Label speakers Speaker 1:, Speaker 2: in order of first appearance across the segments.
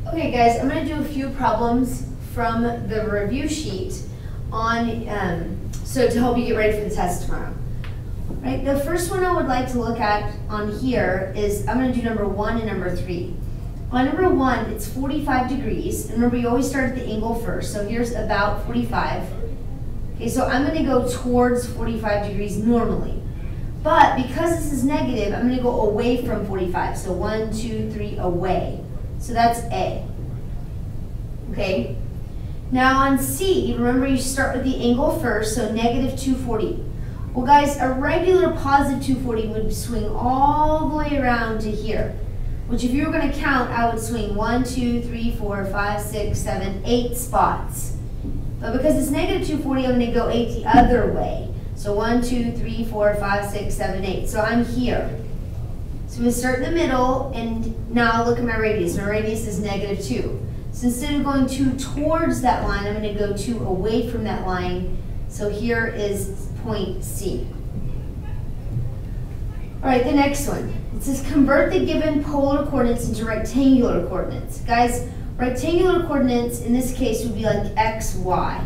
Speaker 1: Okay guys, I'm going to do a few problems from the review sheet on, so to help you get ready for the test tomorrow. Right, the first one I would like to look at on here is, I'm going to do number 1 and number 3. On number 1, it's 45 degrees, and remember you always start at the angle first, so here's about 45. Okay, so I'm going to go towards 45 degrees normally. But because this is negative, I'm going to go away from 45, so 1, 2, 3, away. So that's A. Okay? Now on C, remember you start with the angle first, so negative 240. Well guys, a regular positive 240 would swing all the way around to here, which if you were going to count, I would swing 1, 2, 3, 4, 5, 6, 7, 8 spots. But because it's negative 240, I'm going to go 8 the other way. So 1, 2, 3, 4, 5, 6, 7, 8. So I'm here. So I'm going to start in the middle, and now look at my radius. My radius is negative 2. So instead of going 2 towards that line, I'm going to go 2 away from that line. So here is point C. All right, the next one. It says convert the given polar coordinates into rectangular coordinates. Guys, rectangular coordinates in this case would be like x, y.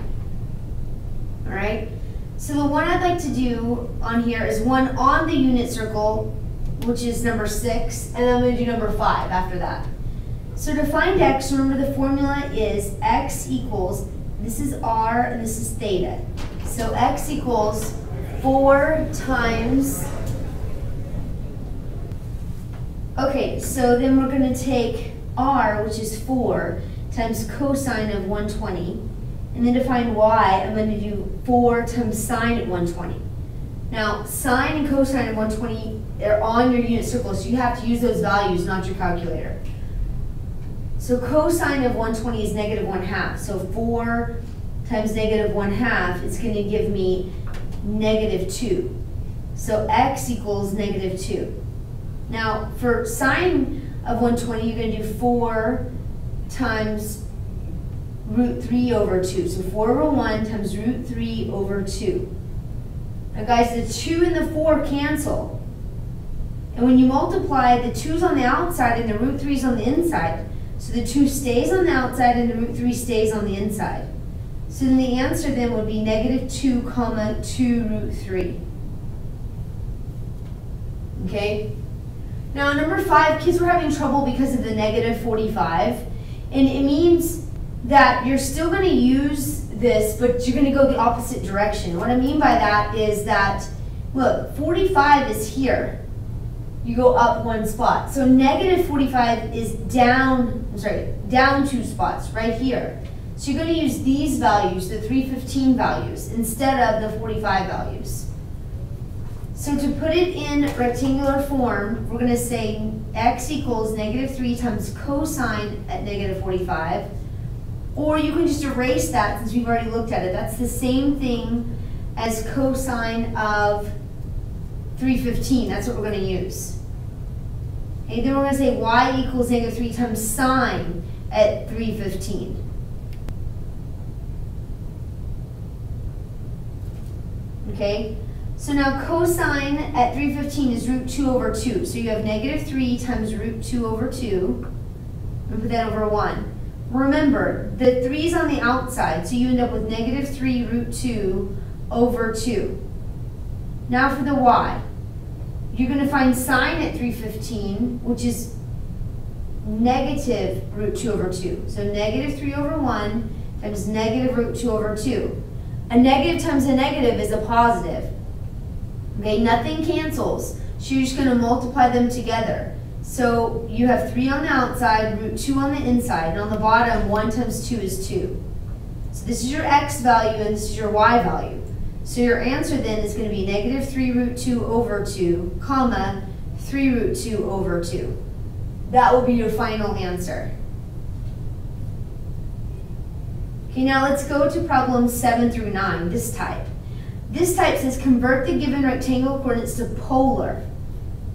Speaker 1: All right? So the one I'd like to do on here is one on the unit circle, which is number 6, and then I'm going to do number 5 after that. So to find x, remember the formula is x equals, this is r and this is theta. So x equals 4 times, okay, so then we're going to take r, which is 4, times cosine of 120. And then to find y, I'm going to do 4 times sine of 120. Now, sine and cosine of 120 are on your unit circle, so you have to use those values, not your calculator. So cosine of 120 is negative 1/2. So 4 times negative 1/2 is going to give me negative 2. So x equals negative 2. Now, for sine of 120, you're going to do 4 times root 3 over 2. So 4 over 1 times root 3 over 2. Now guys, the 2 and the 4 cancel. And when you multiply, the 2's on the outside and the root 3's on the inside. So the 2 stays on the outside and the root 3 stays on the inside. So then the answer then would be negative 2 comma 2 root 3. Okay? Now number 5, kids were having trouble because of the negative 45. And it means that you're still going to use this, but you're going to go the opposite direction. What I mean by that is that, look, 45 is here. You go up 1 spot. So negative 45 is down 2 spots, right here. So you're going to use these values, the 315 values, instead of the 45 values. So to put it in rectangular form, we're going to say x equals negative 3 times cosine at negative 45. Or you can just erase that since we've already looked at it. That's the same thing as cosine of 315. That's what we're going to use. Okay, then we're going to say y equals negative 3 times sine at 315. Okay, so now cosine at 315 is root 2 over 2. So you have negative 3 times root 2 over 2. And put that over 1. Remember, the 3's on the outside, so you end up with negative 3 root 2 over 2. Now for the y. You're going to find sine at 315, which is negative root 2 over 2. So negative 3 over 1 times negative root 2 over 2. A negative times a negative is a positive. Okay, nothing cancels, so you're just going to multiply them together. So you have 3 on the outside, root 2 on the inside, and on the bottom, 1 times 2 is 2. So this is your x value, and this is your y value. So your answer then is going to be negative 3 root 2 over 2, comma, 3 root 2 over 2. That will be your final answer. Okay, now let's go to problems 7 through 9, this type. This type says convert the given rectangular coordinates to polar.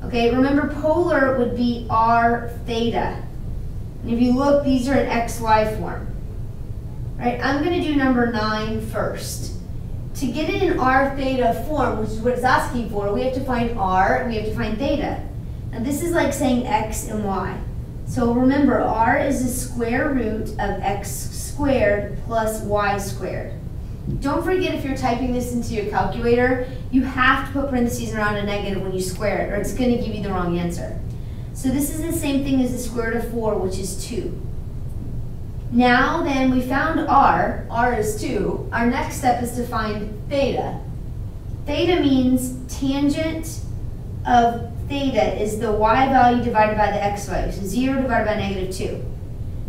Speaker 1: Okay, remember polar would be r theta. And if you look, these are in xy form. Right, I'm going to do number 9 first. To get it in r theta form, which is what it's asking for, we have to find r and we have to find theta. Now this is like saying x and y. So remember, r is the square root of x squared plus y squared. Don't forget, if you're typing this into your calculator, you have to put parentheses around a negative when you square it, or it's going to give you the wrong answer. So this is the same thing as the square root of 4, which is 2. Now then, we found r is 2. Our next step is to find theta. Theta means tangent of theta is the y value divided by the x value, so 0 divided by negative 2.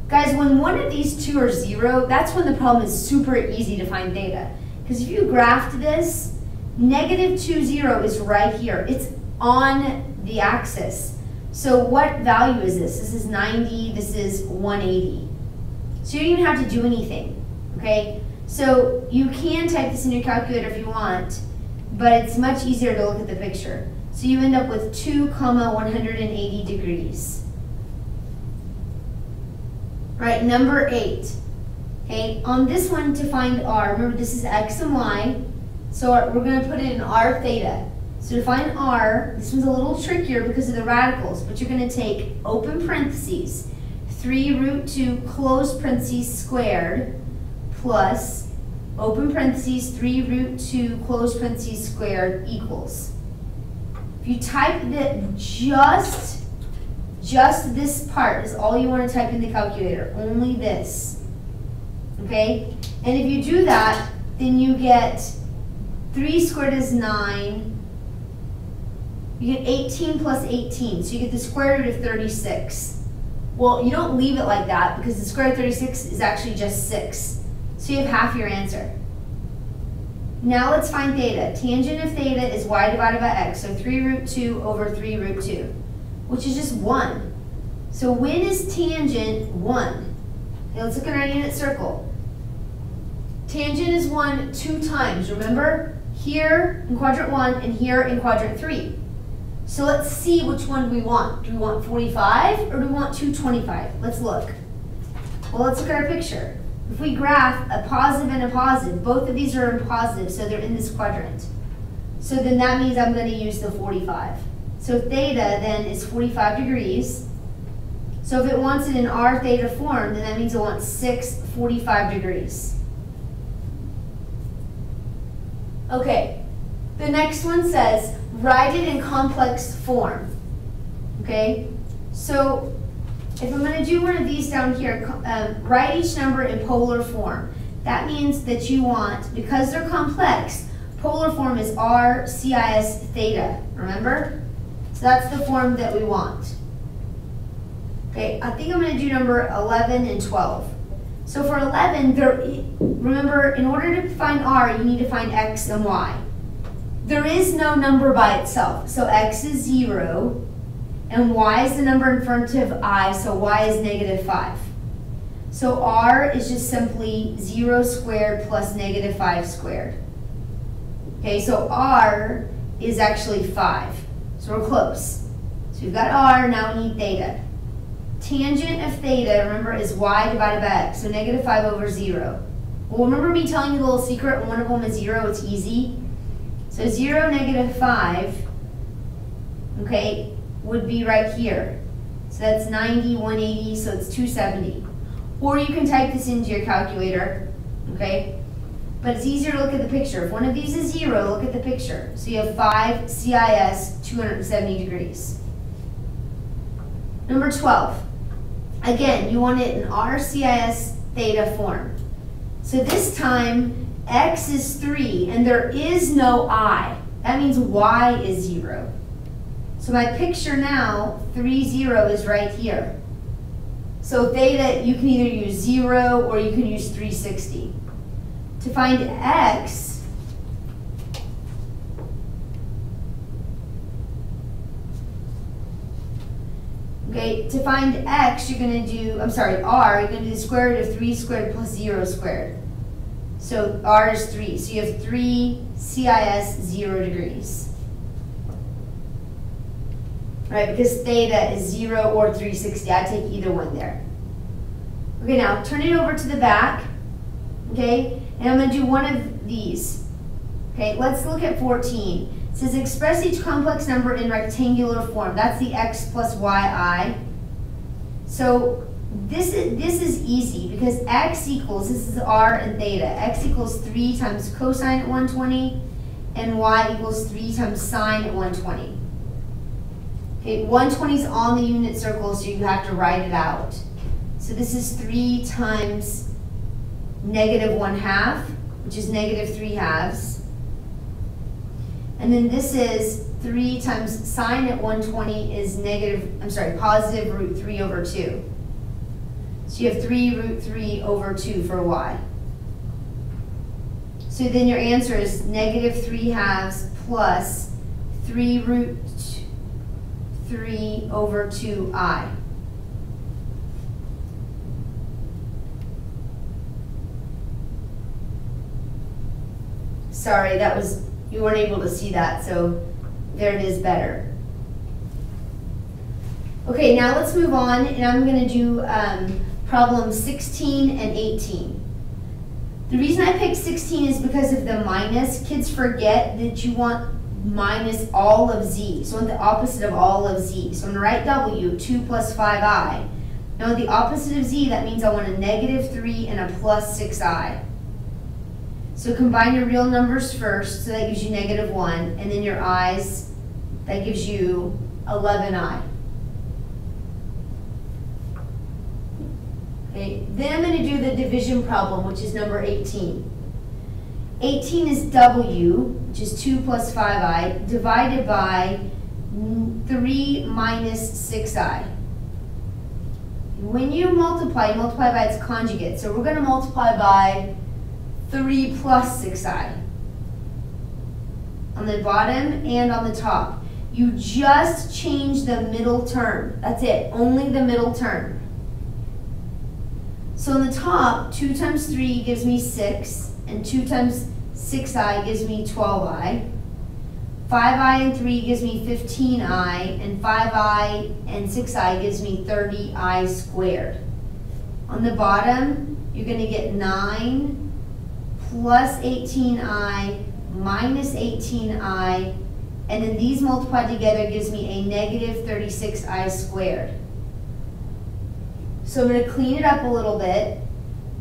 Speaker 1: Guys, when one of these two are 0, that's when the problem is super easy to find theta. Because if you graphed this, negative 2, 0 is right here. It's on the axis. So what value is this? This is 90, this is 180. So you don't even have to do anything, okay? So you can type this in your calculator if you want, but it's much easier to look at the picture. So you end up with 2, 180 degrees. All right, number 8. Okay, on this one to find r, remember this is x and y, so we're going to put it in r theta. So to find r, this one's a little trickier because of the radicals, but you're going to take open parentheses, 3 root 2 close parentheses squared plus open parentheses 3 root 2 close parentheses squared equals. If you type that, just this part is all you want to type in the calculator, only this, okay? And if you do that, then you get 3 squared is 9, you get 18 plus 18, so you get the square root of 36. Well, you don't leave it like that because the square root of 36 is actually just 6, so you have half your answer. Now let's find theta. Tangent of theta is y divided by x, so 3 root 2 over 3 root 2, which is just 1. So when is tangent 1? Okay, let's look at our unit circle. Tangent is 1 2 times, remember? Here in quadrant 1 and here in quadrant 3. So let's see which one we want. Do we want 45 or do we want 225? Let's look. Well, let's look at our picture. If we graph a positive and a positive, both of these are in positive, so they're in this quadrant. So then that means I'm going to use the 45. So theta then is 45 degrees. So if it wants it in r theta form, then that means it wants 6 45 degrees. Okay, the next one says, write it in complex form. Okay, so if I'm going to do one of these down here, write each number in polar form. That means that you want, because they're complex, polar form is r cis theta, remember? So that's the form that we want. Okay, I think I'm going to do number 11 and 12. So for 11, remember, in order to find r, you need to find x and y. There is no number by itself, so x is 0, and y is the number in front of I, so y is negative 5. So r is just simply 0 squared plus negative 5 squared. Okay, so r is actually 5. So we're close. So we've got r, now we need theta. Tangent of theta, remember, is y divided by x, so negative 5 over 0. Well, remember me telling you the little secret, when one of them is 0, it's easy? So 0, negative 5, okay, would be right here. So that's 90, 180, so it's 270. Or you can type this into your calculator, okay? But it's easier to look at the picture. If one of these is 0, look at the picture. So you have 5 CIS 270 degrees. Number 12. Again, you want it in RCIS theta form. So this time, x is 3, and there is no I. That means y is 0. So my picture now, 3, 0 is right here. So theta, you can either use 0 or you can use 360. To find x, okay, to find x, you're going to do, I'm sorry, r, you're going to do the square root of 3 squared plus 0 squared. So r is 3. So you have 3 CIS 0 degrees. Right, because theta is 0 or 360. I take either one there. Okay, now turn it over to the back. Okay, and I'm going to do one of these. Okay, let's look at 14. It says express each complex number in rectangular form. That's the x plus yi. So this is easy because x equals, this is r and theta, x equals 3 times cosine at 120 and y equals 3 times sine at 120. Okay, 120 is on the unit circle, so you have to write it out. So this is 3 times negative 1/2, which is negative 3/2. And then this is 3 times sine at 120 is positive root 3 over 2. So you have 3 root 3 over 2 for y. So then your answer is negative 3/2 plus 3 root 3 over 2i. Sorry, you weren't able to see that, so there it is better. Okay, now let's move on, and I'm going to do problems 16 and 18. The reason I picked 16 is because of the minus. Kids forget that you want minus all of z, so I want the opposite of all of z. So I'm going to write w, 2 plus 5i. Now the opposite of z, that means I want a negative 3 and a plus 6i. So combine your real numbers first, so that gives you negative 1, and then your i's, that gives you 11i. Okay, then I'm going to do the division problem, which is number 18. 18 is w, which is 2 plus 5i, divided by 3 minus 6i. When you multiply by its conjugate. So we're going to multiply by 3 plus 6i on the bottom and on the top. You just change the middle term. That's it, only the middle term. So on the top, 2 times 3 gives me 6, and 2 times 6i gives me 12i. 5i and 3 gives me 15i, and 5i and 6i gives me 30i squared. On the bottom, you're going to get 9 plus 18i minus 18i, and then these multiplied together gives me a negative 36i squared. So I'm going to clean it up a little bit.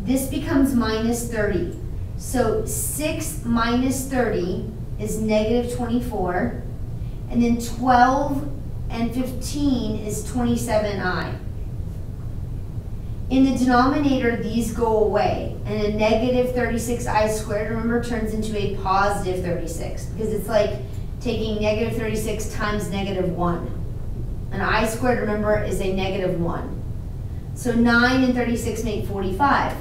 Speaker 1: This becomes minus 30. So 6 minus 30 is negative 24, and then 12 and 15 is 27i. In the denominator, these go away, and a negative 36i squared, remember, turns into a positive 36, because it's like taking negative 36 times negative 1. An I squared, remember, is a negative 1. So 9 and 36 make 45.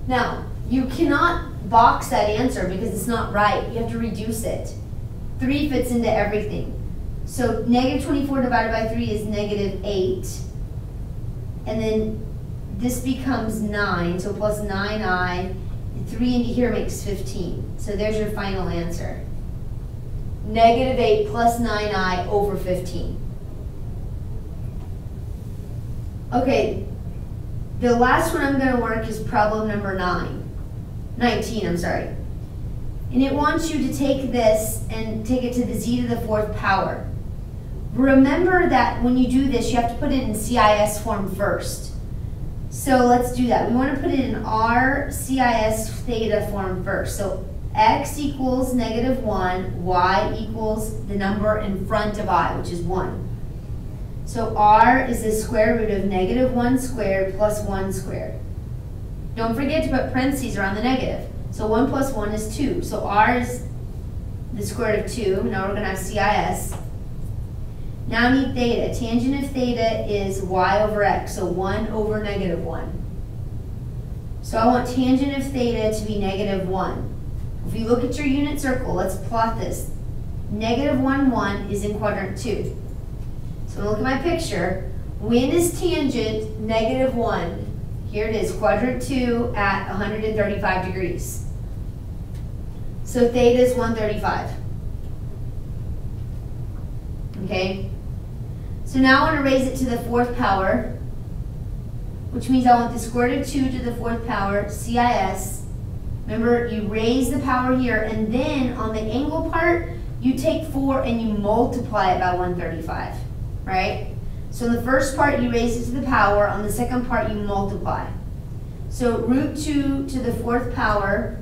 Speaker 1: Now, you cannot box that answer because it's not right. You have to reduce it. 3 fits into everything. So negative 24 divided by 3 is negative 8. And then this becomes 9, so plus 9i. 3 into here makes 15. So there's your final answer. Negative 8 plus 9i over 15. Okay, the last one I'm going to work is problem number 19, I'm sorry. And it wants you to take this and take it to the z to the 4th power. Remember that when you do this, you have to put it in CIS form first. So let's do that. We want to put it in our CIS theta form first. So x equals negative 1, y equals the number in front of I, which is 1. So r is the square root of negative 1 squared plus 1 squared. Don't forget to put parentheses around the negative. So 1 plus 1 is 2. So r is the square root of 2. Now we're going to have CIS. Now I need theta. Tangent of theta is y over x, so 1 over negative 1. So I want tangent of theta to be negative 1. If you look at your unit circle, let's plot this. Negative 1, 1 is in quadrant 2. So look at my picture. When is tangent negative 1? Here it is, quadrant 2 at 135 degrees. So theta is 135. Okay? So now I want to raise it to the 4th power, which means I want the square root of 2 to the 4th power, CIS. Remember, you raise the power here, and then on the angle part, you take 4 and you multiply it by 135, right? So in the first part, you raise it to the power. On the second part, you multiply. So root 2 to the 4th power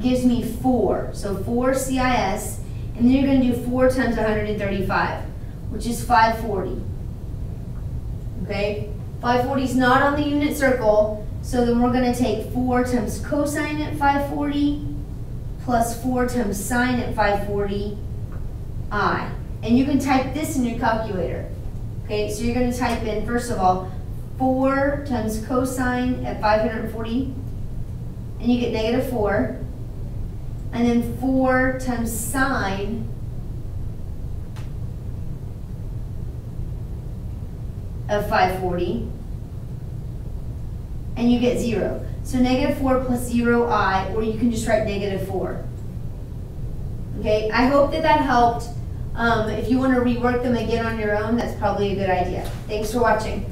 Speaker 1: gives me 4. So 4 CIS, and then you're going to do 4 times 135, which is 540. Okay? 540 is not on the unit circle, so then we're going to take 4 times cosine at 540 plus 4 times sine at 540 I. And you can type this in your calculator. Okay, so you're going to type in, first of all, 4 times cosine at 540, and you get negative 4. And then 4 times sine of 540, and you get 0. So negative 4 plus 0I, or you can just write negative 4. Okay, I hope that that helped. If you want to rework them again on your own, that's probably a good idea. Thanks for watching.